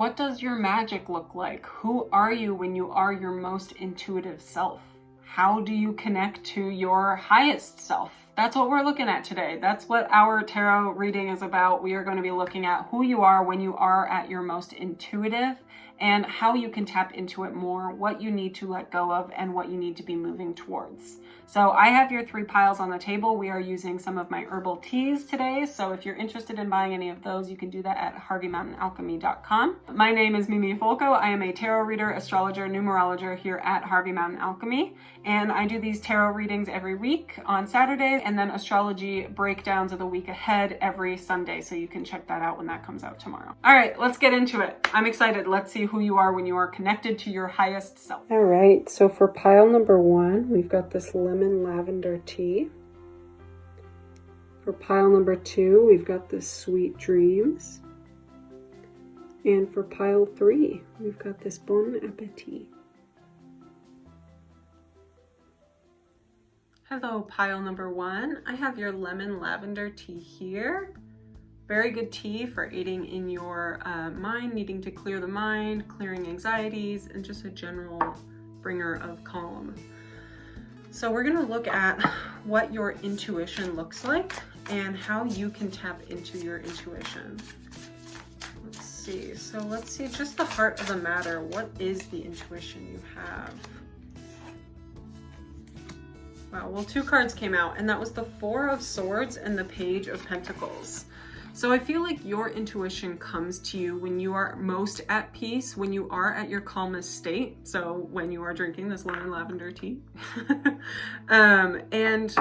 What does your magic look like? Who are you when you are your most intuitive self? How do you connect to your highest self? That's what we're looking at today. That's what our tarot reading is about. We are going to be looking at who you are when you are at your most intuitive and how you can tap into it more, what you need to let go of, and what you need to be moving towards. So I have your 3 piles on the table. We are using some of my herbal teas today. So if you're interested in buying any of those, you can do that at harveymountainalchemy.com. My name is Mimí Folco. I am a tarot reader, astrologer, numerologer here at Harvey Mountain Alchemy. And I do these tarot readings every week on Saturdays, and then astrology breakdowns of the week ahead every Sunday. So you can check that out when that comes out tomorrow. All right, let's get into it. I'm excited. Let's see who you are when you are connected to your highest self. All right, so for pile number 1, we've got this lemon lavender tea. For pile number 2, we've got this sweet dreams. And for pile 3, we've got this bon appetit. Hello, pile number 1. I have your lemon lavender tea here. Very good tea for aiding in your mind, needing to clear the mind, clearing anxieties, and just a general bringer of calm. So we're gonna look at what your intuition looks like and how you can tap into your intuition. Let's see, so let's see just the heart of the matter. What is the intuition you have? Wow, well, 2 cards came out, and that was the 4 of Swords and the Page of Pentacles. So I feel like your intuition comes to you when you are most at peace, when you are at your calmest state. So when you are drinking this lemon lavender tea. And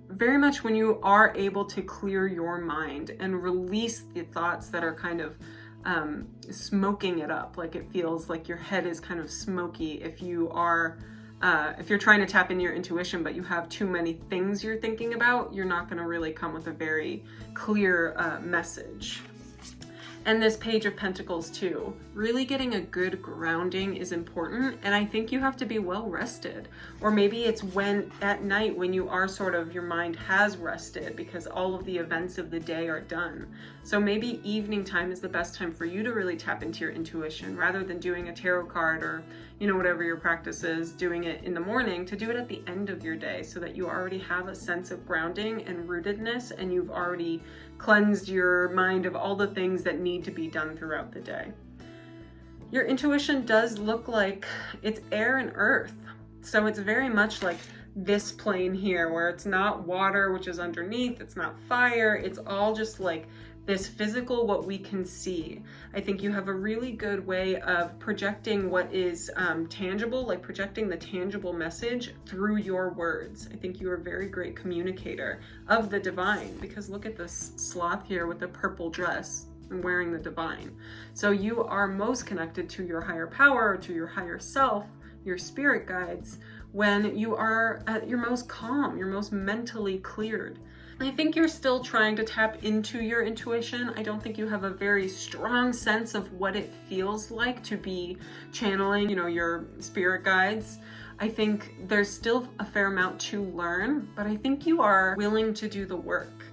very much when you are able to clear your mind and release the thoughts that are kind of smoking it up. Like it feels like your head is kind of smoky if you are if you're trying to tap into your intuition, but you have too many things you're thinking about, you're not going to really come with a very clear message. And this Page of Pentacles too. Really getting a good grounding is important, and I think you have to be well rested. Or maybe it's when at night when you are sort of, your mind has rested because all of the events of the day are done. So maybe evening time is the best time for you to really tap into your intuition rather than doing a tarot card or, you know, whatever your practice is, doing it in the morning, to do it at the end of your day so that you already have a sense of grounding and rootedness, and you've already cleansed your mind of all the things that need to be done throughout the day. Your intuition does look like it's air and earth. So it's very much like this plane here, where it's not water, which is underneath, it's not fire, it's all just like this physical, what we can see. I think you have a really good way of projecting what is tangible, like projecting the tangible message through your words. I think you are a very great communicator of the divine, because look at this sloth here with the purple dress and wearing the divine. So you are most connected to your higher power, to your higher self, your spirit guides, when you are at your most calm, your most mentally cleared. I think you're still trying to tap into your intuition. I don't think you have a very strong sense of what it feels like to be channeling, you know, your spirit guides. I think there's still a fair amount to learn, but I think you are willing to do the work.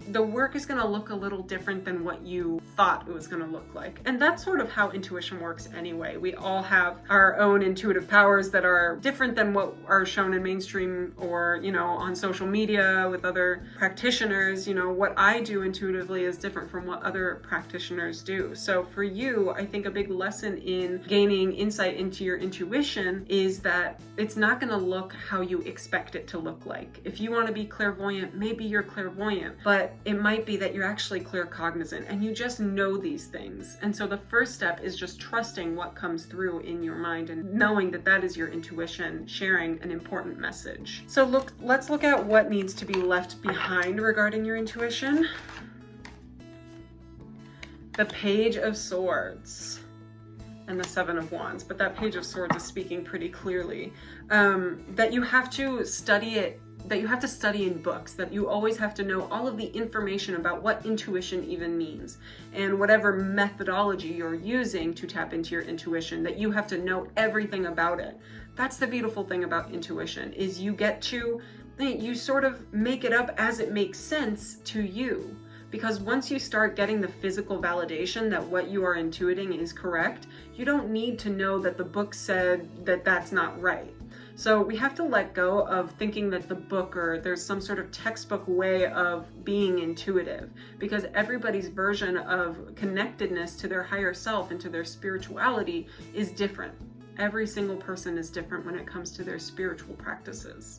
The work is going to look a little different than what you thought it was going to look like. And that's sort of how intuition works anyway. We all have our own intuitive powers that are different than what are shown in mainstream or, you know, on social media with other practitioners. You know, what I do intuitively is different from what other practitioners do. So for you, I think a big lesson in gaining insight into your intuition is that it's not going to look how you expect it to look like. If you want to be clairvoyant, maybe you're clairvoyant, but it might be that you're actually claircognizant and you just know these things. And so the first step is just trusting what comes through in your mind and knowing that that is your intuition sharing an important message. So let's look at what needs to be left behind regarding your intuition. The Page of Swords and the 7 of Wands, but that Page of Swords is speaking pretty clearly that you have to study it, that you have to study in books, that you always have to know all of the information about what intuition even means, and whatever methodology you're using to tap into your intuition, that you have to know everything about it. That's the beautiful thing about intuition, is you sort of make it up as it makes sense to you, because once you start getting the physical validation that what you are intuiting is correct, you don't need to know that the book said that that's not right. So we have to let go of thinking that the book or there's some sort of textbook way of being intuitive, because everybody's version of connectedness to their higher self and to their spirituality is different. Every single person is different when it comes to their spiritual practices.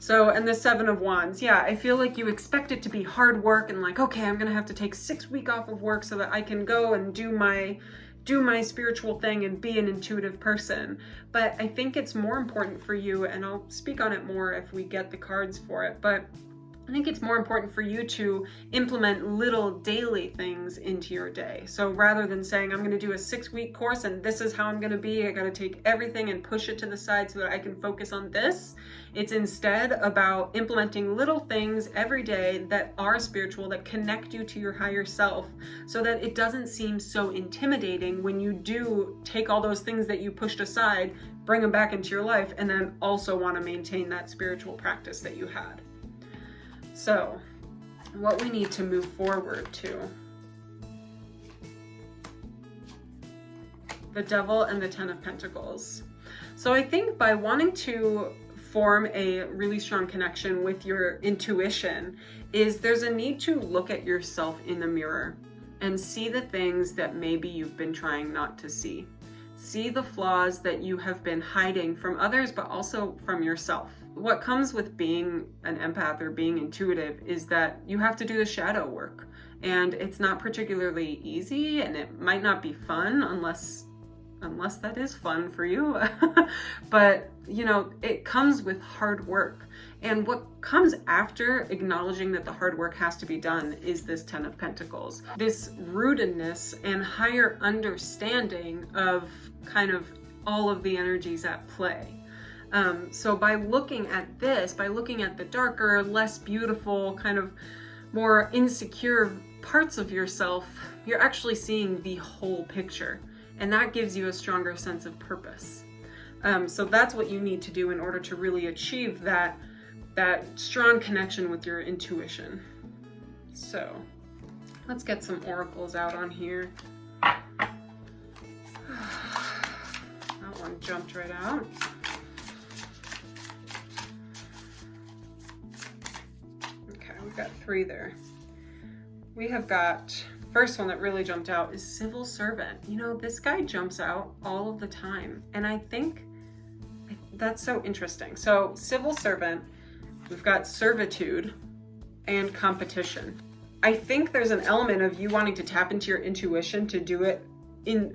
So, and the Seven of Wands, yeah, I feel like you expect it to be hard work and like, okay, I'm gonna have to take 6 weeks off of work so that I can go and do my spiritual thing and be an intuitive person. But I think it's more important for you, and I'll speak on it more if we get the cards for it, but I think it's more important for you to implement little daily things into your day. So rather than saying, I'm going to do a 6-week course and this is how I'm going to be, I got to take everything and push it to the side so that I can focus on this. It's instead about implementing little things every day that are spiritual, that connect you to your higher self, so that it doesn't seem so intimidating when you do take all those things that you pushed aside, bring them back into your life, and then also want to maintain that spiritual practice that you had. So, what we need to move forward to. The Devil and the Ten of Pentacles. So I think by wanting to form a really strong connection with your intuition, there's a need to look at yourself in the mirror and see the things that maybe you've been trying not to see. See the flaws that you have been hiding from others, but also from yourself. What comes with being an empath or being intuitive is that you have to do the shadow work, and it's not particularly easy, and it might not be fun unless that is fun for you. But you know, it comes with hard work. And what comes after acknowledging that the hard work has to be done is this Ten of Pentacles. This rootedness and higher understanding of kind of all of the energies at play. So by looking at this, by looking at the darker, less beautiful, kind of more insecure parts of yourself, you're actually seeing the whole picture. And that gives you a stronger sense of purpose. So that's what you need to do in order to really achieve that strong connection with your intuition. So let's get some oracles out on here. That one jumped right out. Okay, we've got 3 there. We have got, first one that really jumped out is Civil Servant. You know, this guy jumps out all of the time, and I think that's so interesting. So Civil Servant, we've got servitude and competition. I think there's an element of you wanting to tap into your intuition to do it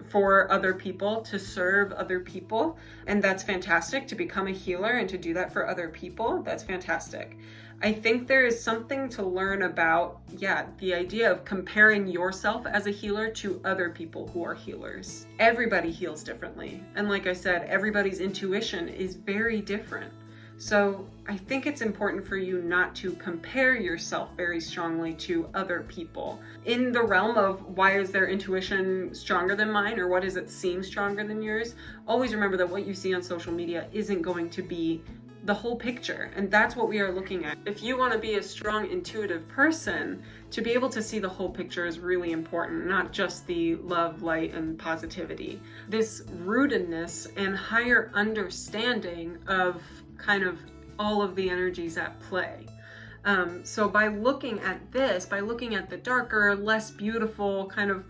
for other people, to serve other people, and that's fantastic. To become a healer and to do that for other people, that's fantastic. I think there is something to learn about, the idea of comparing yourself as a healer to other people who are healers. Everybody heals differently. And like I said, everybody's intuition is very different. So I think it's important for you not to compare yourself very strongly to other people. In the realm of why is their intuition stronger than mine, or what does it seem stronger than yours, always remember that what you see on social media isn't going to be the whole picture, and that's what we are looking at. If you want to be a strong intuitive person, to be able to see the whole picture is really important, not just the love, light, and positivity. This rootedness and higher understanding of kind of all of the energies at play. So by looking at this, by looking at the darker, less beautiful, kind of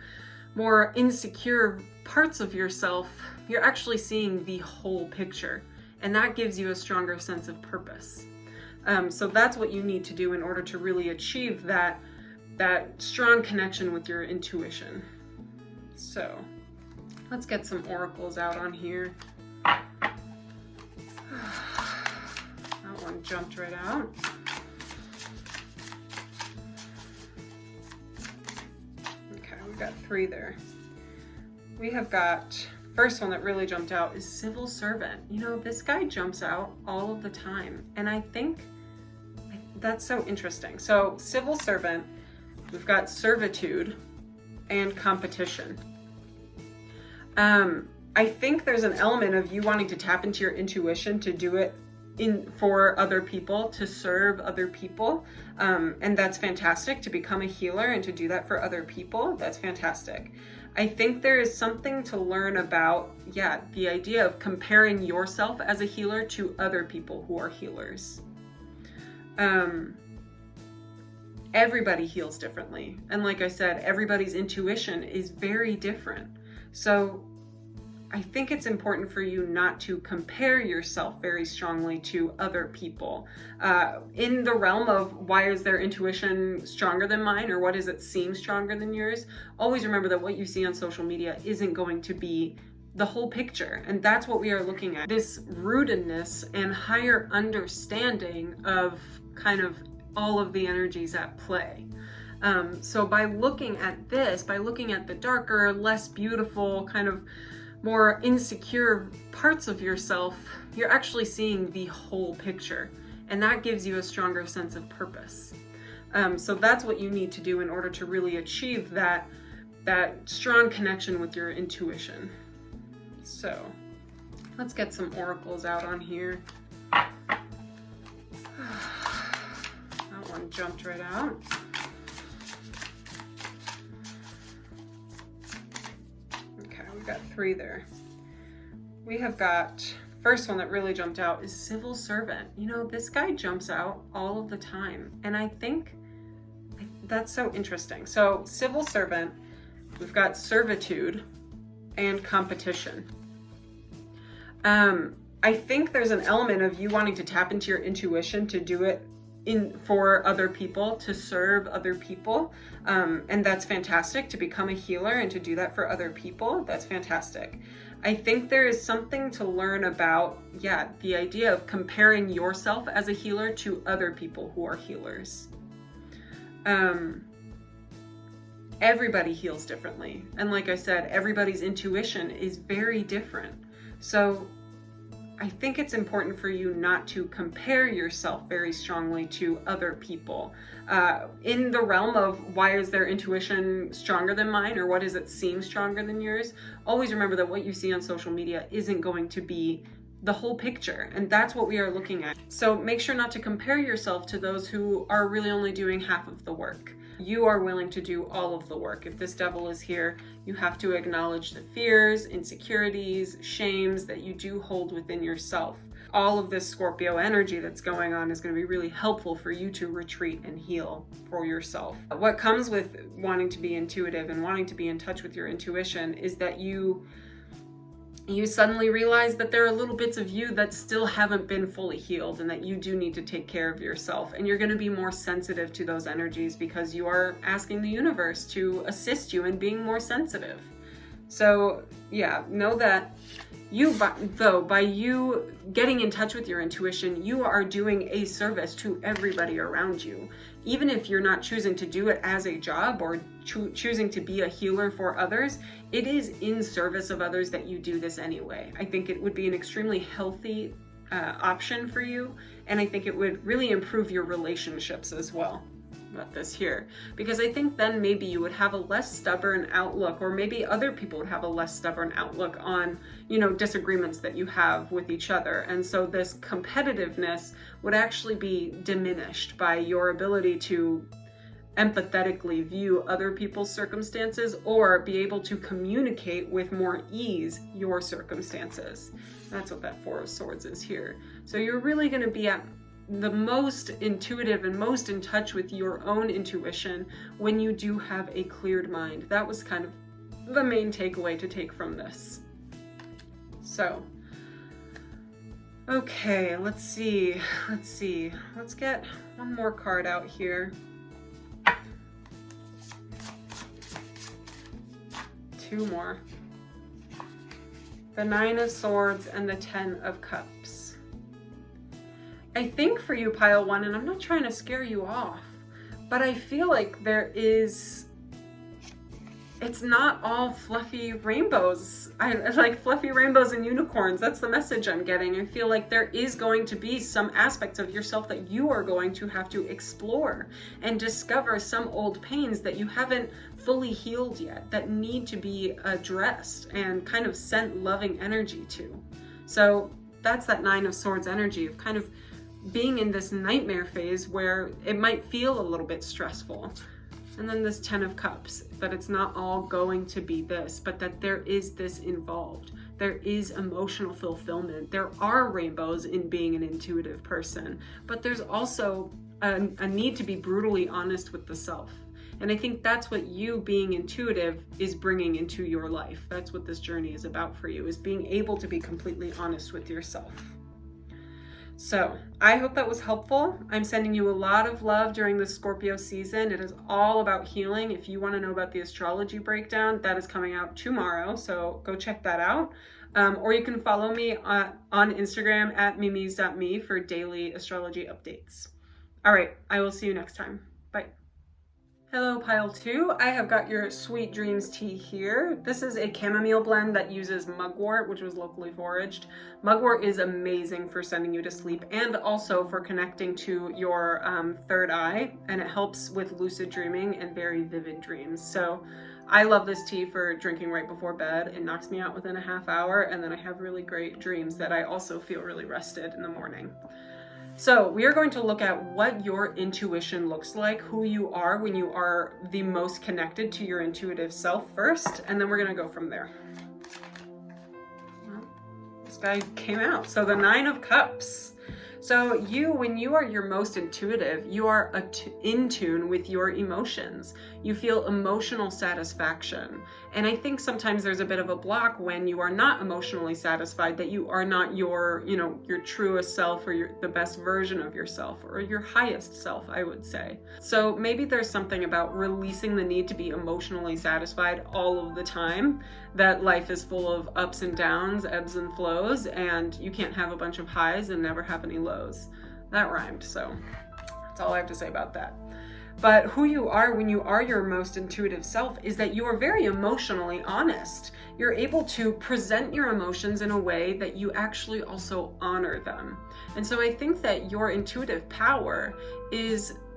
more insecure parts of yourself, you're actually seeing the whole picture. And that gives you a stronger sense of purpose. So that's what you need to do in order to really achieve that strong connection with your intuition. So let's get some oracles out on here. That one jumped right out. Okay, we've got 3 there. We have got, first one that really jumped out is Civil Servant. You know, this guy jumps out all of the time, and I think that's so interesting. So Civil Servant, we've got servitude and competition. I think there's an element of you wanting to tap into your intuition to do it for other people, to serve other people. And that's fantastic, to become a healer and to do that for other people. That's fantastic. I think there is something to learn about, the idea of comparing yourself as a healer to other people who are healers. Everybody heals differently. And like I said, everybody's intuition is very different. So I think it's important for you not to compare yourself very strongly to other people. In the realm of why is their intuition stronger than mine, or what does it seem stronger than yours? Always remember that what you see on social media isn't going to be the whole picture. And that's what we are looking at. This rootedness and higher understanding of kind of all of the energies at play. So by looking at this, by looking at the darker, less beautiful, kind of more insecure parts of yourself, you're actually seeing the whole picture. And that gives you a stronger sense of purpose. So that's what you need to do in order to really achieve that strong connection with your intuition. So let's get some oracles out on here. That one jumped right out. Okay, we've got 3 there. We have got, first one that really jumped out is civil servant. You know, this guy jumps out all of the time. And I think that's so interesting. So civil servant, we've got servitude and competition. I think there's an element of you wanting to tap into your intuition to do it for other people, to serve other people. And that's fantastic, to become a healer and to do that for other people. That's fantastic. I think there is something to learn about, the idea of comparing yourself as a healer to other people who are healers. Everybody heals differently. And like I said, everybody's intuition is very different. So I think it's important for you not to compare yourself very strongly to other people. In the realm of why is their intuition stronger than mine, or what does it seem stronger than yours? Always remember that what you see on social media isn't going to be the whole picture. And that's what we are looking at. So make sure not to compare yourself to those who are really only doing half of the work. You are willing to do all of the work. If this devil is here, you have to acknowledge the fears, insecurities, shames that you do hold within yourself. All of this Scorpio energy that's going on is going to be really helpful for you to retreat and heal for yourself. What comes with wanting to be intuitive and wanting to be in touch with your intuition is that you suddenly realize that there are little bits of you that still haven't been fully healed, and that you do need to take care of yourself. And you're going to be more sensitive to those energies because you are asking the universe to assist you in being more sensitive. So know that by you getting in touch with your intuition, you are doing a service to everybody around you. Even if you're not choosing to do it as a job or choosing to be a healer for others, it is in service of others that you do this anyway. I think it would be an extremely healthy option for you, and I think it would really improve your relationships as well. About this here, because I think then maybe you would have a less stubborn outlook, or maybe other people would have a less stubborn outlook on, disagreements that you have with each other. And so this competitiveness would actually be diminished by your ability to empathetically view other people's circumstances, or be able to communicate with more ease your circumstances. That's what that 4 of Swords is here. So you're really going to be at the most intuitive and most in touch with your own intuition when you do have a cleared mind. That was kind of the main takeaway to take from this. So, okay, let's see. Let's get one more card out here. 2 more. The 9 of Swords and the 10 of Cups. I think for you, pile 1, and I'm not trying to scare you off, but I feel like it's not all fluffy rainbows. I like fluffy rainbows and unicorns. That's the message I'm getting. I feel like there is going to be some aspects of yourself that you are going to have to explore and discover some old pains that you haven't fully healed yet, that need to be addressed and kind of sent loving energy to. So that's that Nine of Swords energy of kind of being in this nightmare phase where it might feel a little bit stressful. And then this Ten of Cups, that it's not all going to be this, but that there is this involved. There is emotional fulfillment. There are rainbows in being an intuitive person, but there's also a need to be brutally honest with the self. And I think that's what you being intuitive is bringing into your life. That's what this journey is about for you, is being able to be completely honest with yourself. So I hope that was helpful. I'm sending you a lot of love during the Scorpio season. It is all about healing. If you want to know about the astrology breakdown, that is coming out tomorrow. So go check that out. Or you can follow me on Instagram at mimis.me for daily astrology updates. All right, I will see you next time. Bye. Hello, Pile 2. I have got your Sweet Dreams tea here. This is a chamomile blend that uses mugwort, which was locally foraged. Mugwort is amazing for sending you to sleep and also for connecting to your third eye, and it helps with lucid dreaming and very vivid dreams. So I love this tea for drinking right before bed. It knocks me out within a half hour, and then I have really great dreams that I also feel really rested in the morning. So we are going to look at what your intuition looks like, who you are when you are the most connected to your intuitive self first, and then we're going to go from there. Well, this guy came out. So the Nine of Cups. So when you are your most intuitive, you are in tune with your emotions. You feel emotional satisfaction. And I think sometimes there's a bit of a block when you are not emotionally satisfied, that you are not your truest self, or the best version of yourself, or your highest self, I would say. So maybe there's something about releasing the need to be emotionally satisfied all of the time, that life is full of ups and downs, ebbs and flows, and you can't have a bunch of highs and never have any lows. That rhymed, so that's all I have to say about that. But who you are when you are your most intuitive self is that you are very emotionally honest. You're able to present your emotions in a way that you actually also honor them. And so I think that your intuitive power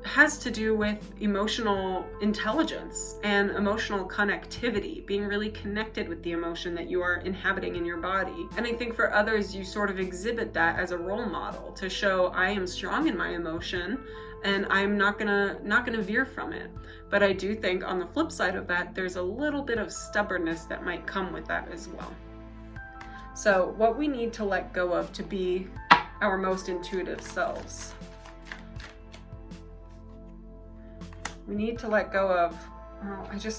has to do with emotional intelligence and emotional connectivity, being really connected with the emotion that you are inhabiting in your body. And I think for others, you sort of exhibit that as a role model to show, I am strong in my emotion and I'm not gonna veer from it. But I do think on the flip side of that, there's a little bit of stubbornness that might come with that as well. So what we need to let go of to be our most intuitive selves. We need to let go of,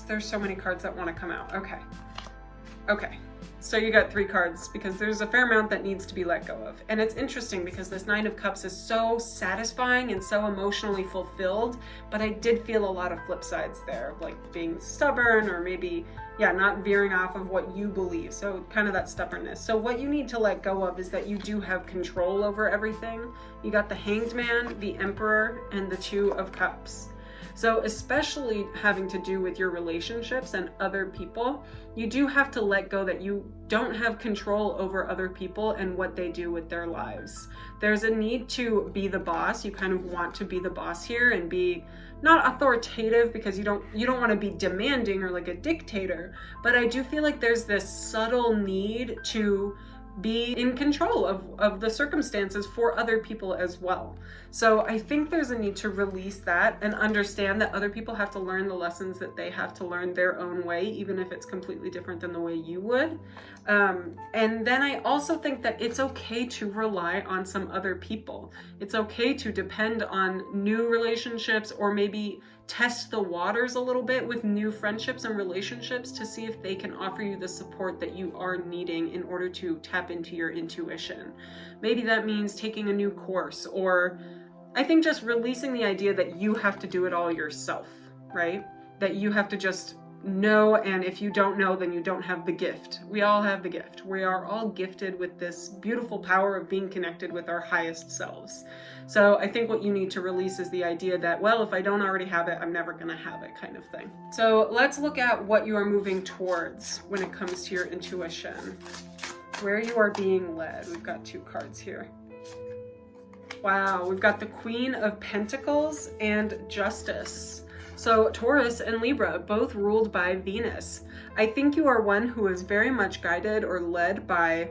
there's so many cards that want to come out. Okay. So you got 3 cards because there's a fair amount that needs to be let go of. And it's interesting because this Nine of Cups is so satisfying and so emotionally fulfilled, but I did feel a lot of flip sides there, like being stubborn or maybe, not veering off of what you believe. So kind of that stubbornness. So what you need to let go of is that you do have control over everything. You got the Hanged Man, the Emperor, and the Two of Cups. So especially having to do with your relationships and other people, you do have to let go that you don't have control over other people and what they do with their lives. There's a need to be the boss. You kind of want to be the boss here and be not authoritative, because you don't want to be demanding or like a dictator, but I do feel like there's this subtle need to be in control of the circumstances for other people as well. So I think there's a need to release that and understand that other people have to learn the lessons that they have to learn their own way, even if it's completely different than the way you would. And then I also think that it's okay to rely on some other people. It's okay to depend on new relationships, or maybe test the waters a little bit with new friendships and relationships to see if they can offer you the support that you are needing in order to tap into your intuition. Maybe that means taking a new course, or I think just releasing the idea that you have to do it all yourself, right? That you have to just know, and if you don't know, then you don't have the gift. We all have the gift. We are all gifted with this beautiful power of being connected with our highest selves. So I think what you need to release is the idea that, well, if I don't already have it, I'm never going to have it, kind of thing. So let's look at what you are moving towards when it comes to your intuition. Where you are being led. We've got 2 cards here. Wow, we've got the Queen of Pentacles and Justice. So Taurus and Libra, both ruled by Venus. I think you are one who is very much guided or led by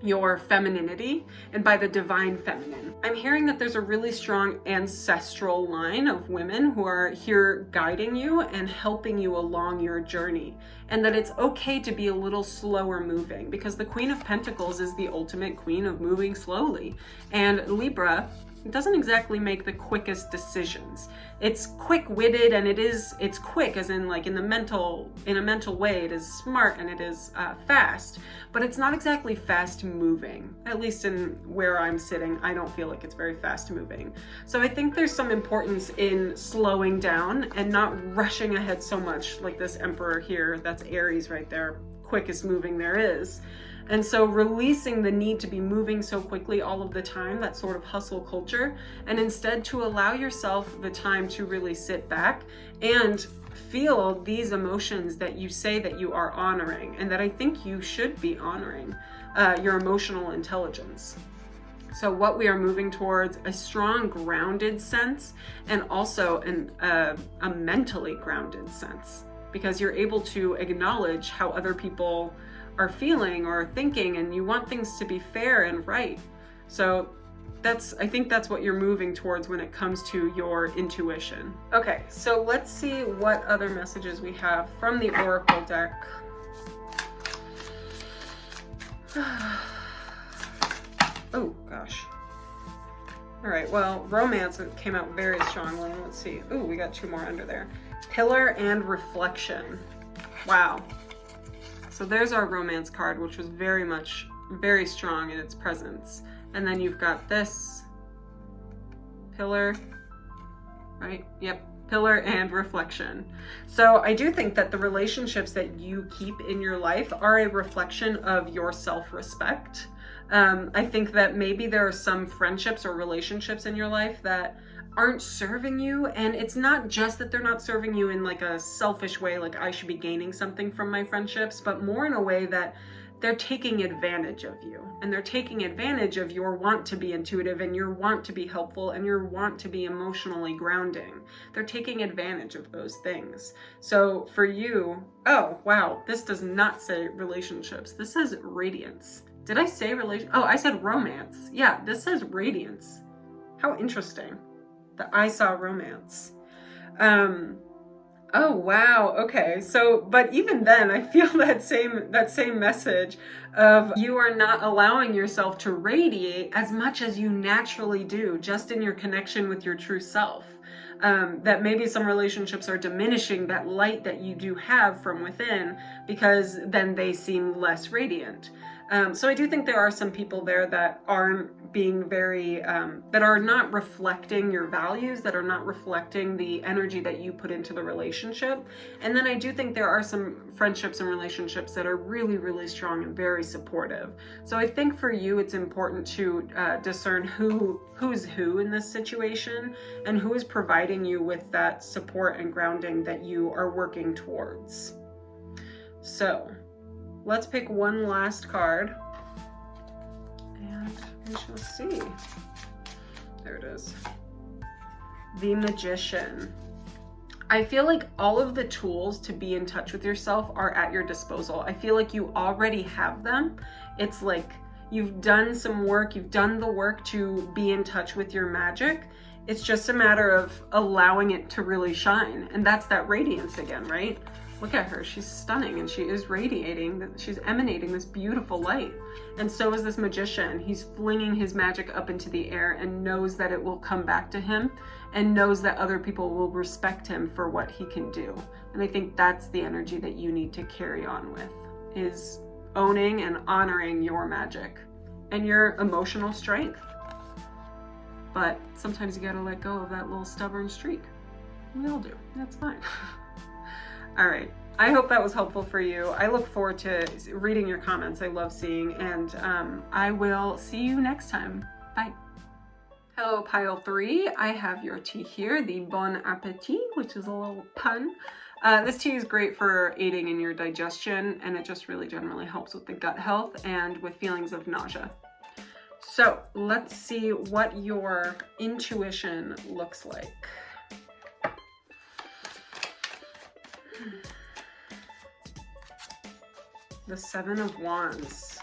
your femininity and by the divine feminine. I'm hearing that there's a really strong ancestral line of women who are here guiding you and helping you along your journey, and that it's okay to be a little slower moving, because the Queen of Pentacles is the ultimate queen of moving slowly, and Libra doesn't exactly make the quickest decisions. It's quick-witted, and it's quick as in like in a mental way. It is smart and it is fast, but it's not exactly fast moving. At least in where I'm sitting, I don't feel like it's very fast moving. So I think there's some importance in slowing down and not rushing ahead so much, like this Emperor here, that's Aries right there, quickest moving there is. And so releasing the need to be moving so quickly all of the time, that sort of hustle culture, and instead to allow yourself the time to really sit back and feel these emotions that you say that you are honoring, and that I think you should be honoring, your emotional intelligence. So what we are moving towards, a strong grounded sense, and also a mentally grounded sense, because you're able to acknowledge how other people are feeling or thinking, and you want things to be fair and right. So I think that's what you're moving towards when it comes to your intuition. Okay, so let's see what other messages we have from the Oracle deck. Oh gosh. All right, well, romance came out very strongly. Let's see. Ooh, we got 2 more under there. Pillar and reflection. Wow. So there's our romance card, which was very strong in its presence. And then you've got this pillar, right? Yep, pillar and reflection. So I do think that the relationships that you keep in your life are a reflection of your self-respect. I think that maybe there are some friendships or relationships in your life that aren't serving you, and it's not just that they're not serving you in like a selfish way, like I should be gaining something from my friendships, but more in a way that they're taking advantage of you, and they're taking advantage of your want to be intuitive and your want to be helpful and your want to be emotionally grounding. They're taking advantage of those things. So for you, oh wow, this does not say relationships. This says radiance. Did I say oh, I said romance. Yeah, this says radiance. How interesting that I saw romance. Oh wow, okay. So, but even then I feel that same message of you are not allowing yourself to radiate as much as you naturally do, just in your connection with your true self. That maybe some relationships are diminishing that light that you do have from within, because then they seem less radiant. So I do think there are some people there that aren't being very, that are not reflecting your values, that are not reflecting the energy that you put into the relationship. And then I do think there are some friendships and relationships that are really, really strong and very supportive. So I think for you, it's important to discern who's who in this situation, and who is providing you with that support and grounding that you are working towards. So let's pick one last card, and we shall see. There it is. The Magician. I feel like all of the tools to be in touch with yourself are at your disposal. I feel like you already have them. It's like you've done some work, you've done the work to be in touch with your magic. It's just a matter of allowing it to really shine. And that's that radiance again, right? Look at her, she's stunning, and she is radiating, she's emanating this beautiful light. And so is this magician. He's flinging his magic up into the air and knows that it will come back to him, and knows that other people will respect him for what he can do. And I think that's the energy that you need to carry on with, is owning and honoring your magic and your emotional strength. But sometimes you gotta let go of that little stubborn streak. We all do, that's fine. All right, I hope that was helpful for you. I look forward to reading your comments. I love seeing, and I will see you next time. Bye. Hello, pile 3. I have your tea here, the Bon Appetit, which is a little pun. This tea is great for aiding in your digestion, and it just really generally helps with the gut health and with feelings of nausea. So let's see what your intuition looks like. The 7 of Wands.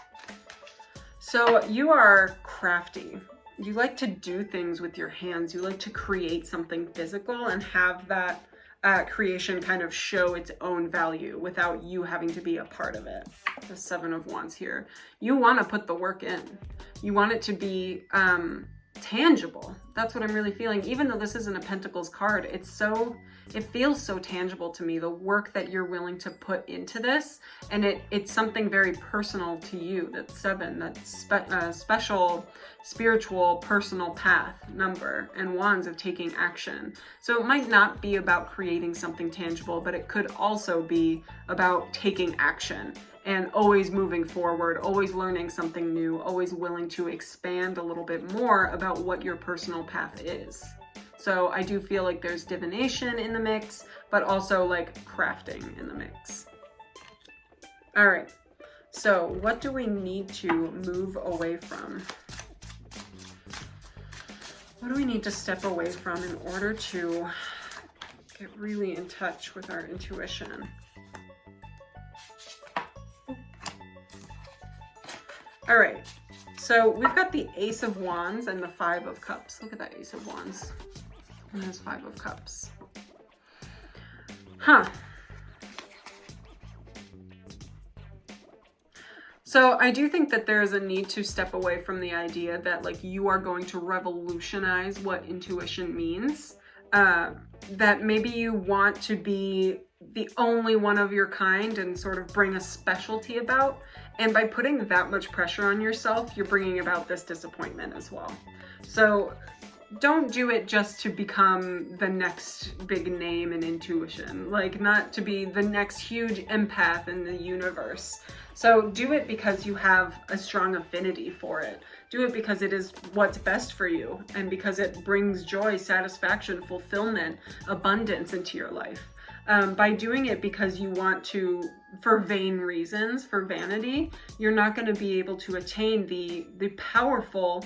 So you are crafty. You like to do things with your hands. You like to create something physical and have that creation kind of show its own value without you having to be a part of it. The Seven of Wands here. You want to put the work in. You want it to be tangible. That's what I'm really feeling. Even though this isn't a Pentacles card, it feels so tangible to me, the work that you're willing to put into this. And it's something very personal to you. That 7, that special spiritual personal path number, and Wands of taking action. So it might not be about creating something tangible, but it could also be about taking action and always moving forward, always learning something new, always willing to expand a little bit more about what your personal path is. So I do feel like there's divination in the mix, but also like crafting in the mix. All right, so what do we need to move away from? What do we need to step away from in order to get really in touch with our intuition? All right, so we've got the Ace of Wands and the 5 of Cups. Look at that Ace of Wands and this 5 of Cups. So I do think that there is a need to step away from the idea that like you are going to revolutionize what intuition means. That maybe you want to be the only one of your kind and sort of bring a specialty about. And by putting that much pressure on yourself, you're bringing about this disappointment as well. So don't do it just to become the next big name in intuition, like not to be the next huge empath in the universe. So do it because you have a strong affinity for it. Do it because it is what's best for you and because it brings joy, satisfaction, fulfillment, abundance into your life. By doing it because you want to, for vain reasons, for vanity, you're not going to be able to attain the powerful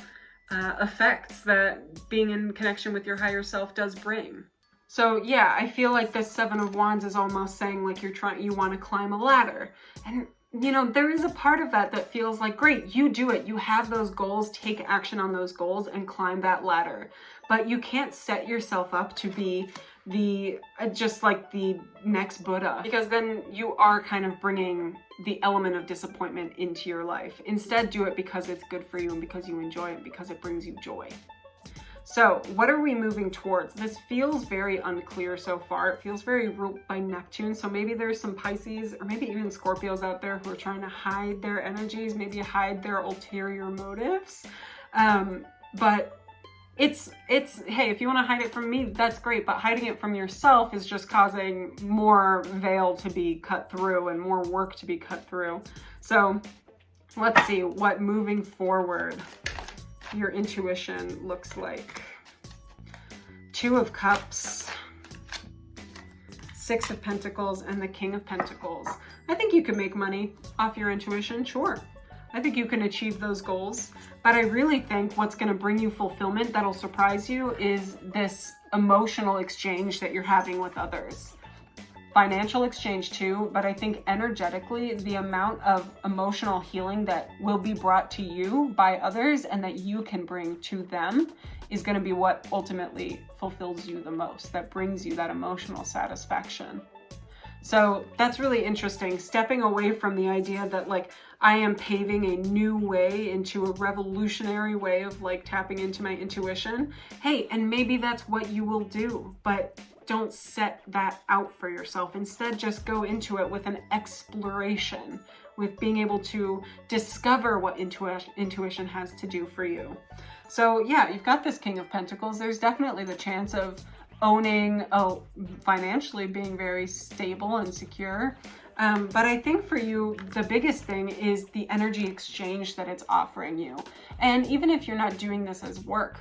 effects that being in connection with your higher self does bring. So yeah, I feel like this 7 of Wands is almost saying like you want to climb a ladder. And you know, there is a part of that feels like, great, you do it. You have those goals, take action on those goals and climb that ladder. But you can't set yourself up to be just like the next Buddha, because then you are kind of bringing the element of disappointment into your life. Instead, do it because it's good for you and because you enjoy it, because it brings you joy. So what are we moving towards? This feels very unclear so far. It feels very ruled by Neptune. So maybe there's some Pisces or maybe even Scorpios out there who are trying to hide their energies, maybe hide their ulterior motives. But it's hey, if you want to hide it from me, that's great. But hiding it from yourself is just causing more veil to be cut through and more work to be cut through. So let's see what moving forward your intuition looks like. 2 of Cups, 6 of Pentacles, and the King of Pentacles. I think you can make money off your intuition, sure. I think you can achieve those goals, but I really think what's going to bring you fulfillment that'll surprise you is this emotional exchange that you're having with others. Financial exchange too, but I think energetically, the amount of emotional healing that will be brought to you by others and that you can bring to them is going to be what ultimately fulfills you the most, that brings you that emotional satisfaction. So that's really interesting, stepping away from the idea that like I am paving a new way into a revolutionary way of like tapping into my intuition. Hey, and maybe that's what you will do, but don't set that out for yourself. Instead, just go into it with an exploration, with being able to discover what intuition has to do for you. So yeah, you've got this King of Pentacles. There's definitely the chance of owning, financially being very stable and secure. But I think for you, the biggest thing is the energy exchange that it's offering you. And even if you're not doing this as work,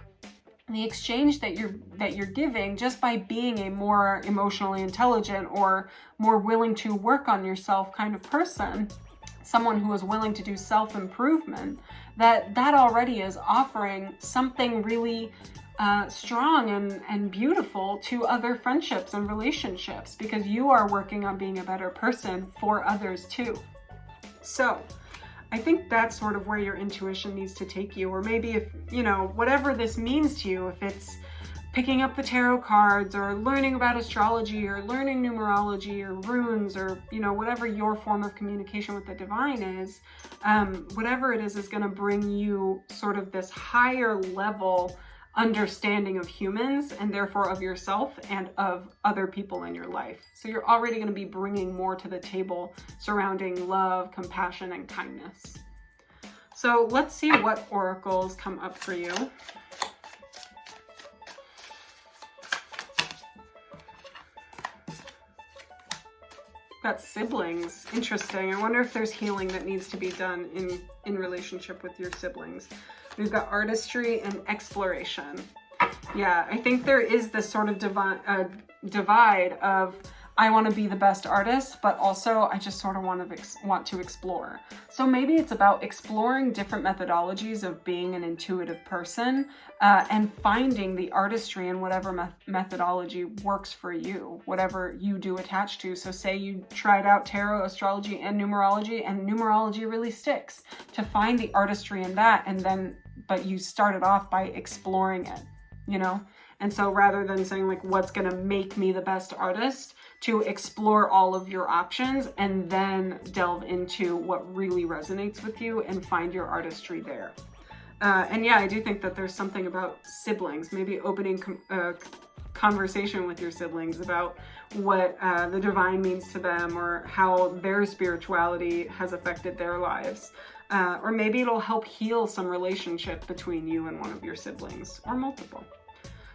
the exchange that you're giving just by being a more emotionally intelligent or more willing to work on yourself kind of person, someone who is willing to do self-improvement, that already is offering something really strong and beautiful to other friendships and relationships, because you are working on being a better person for others too. So I think that's sort of where your intuition needs to take you. Or maybe if, you know, whatever this means to you, if it's picking up the tarot cards or learning about astrology or learning numerology or runes or, you know, whatever your form of communication with the divine is, whatever it is going to bring you sort of this higher level understanding of humans and therefore of yourself and of other people in your life. So you're already going to be bringing more to the table surrounding love, compassion, and kindness. So let's see what oracles come up for you. Got siblings. Interesting. I wonder if there's healing that needs to be done in relationship with your siblings. We've got artistry and exploration. Yeah, I think there is this sort of divide of I want to be the best artist, but also I just sort of want to explore. So maybe it's about exploring different methodologies of being an intuitive person and finding the artistry in whatever methodology works for you, whatever you do attach to. So say you tried out tarot, astrology, and numerology really sticks, to find the artistry in that, and then, but you started off by exploring it, you know? And so rather than saying like, what's gonna make me the best artist, to explore all of your options and then delve into what really resonates with you and find your artistry there. And yeah, I do think that there's something about siblings, maybe opening conversation with your siblings about what the divine means to them or how their spirituality has affected their lives. Or maybe it'll help heal some relationship between you and one of your siblings, or multiple.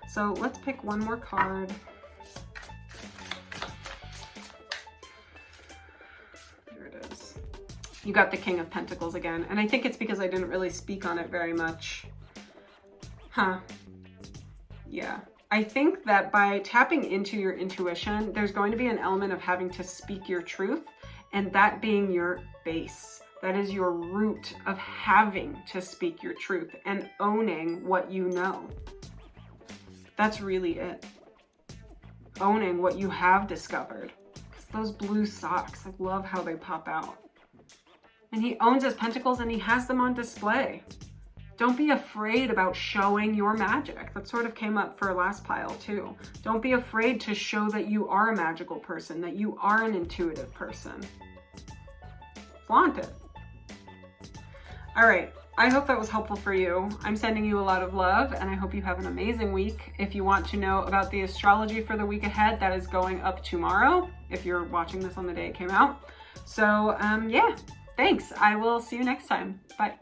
So let's pick one more card. There it is. You got the King of Pentacles again. And I think it's because I didn't really speak on it very much. Huh. Yeah. I think that by tapping into your intuition, there's going to be an element of having to speak your truth, and that being your base. That is your root of having to speak your truth and owning what you know. That's really it. Owning what you have discovered. Because those blue socks, I love how they pop out. And he owns his pentacles and he has them on display. Don't be afraid about showing your magic. That sort of came up for last pile too. Don't be afraid to show that you are a magical person, that you are an intuitive person. Flaunt it. All right. I hope that was helpful for you. I'm sending you a lot of love, and I hope you have an amazing week. If you want to know about the astrology for the week ahead, that is going up tomorrow, if you're watching this on the day it came out. So yeah, thanks. I will see you next time. Bye.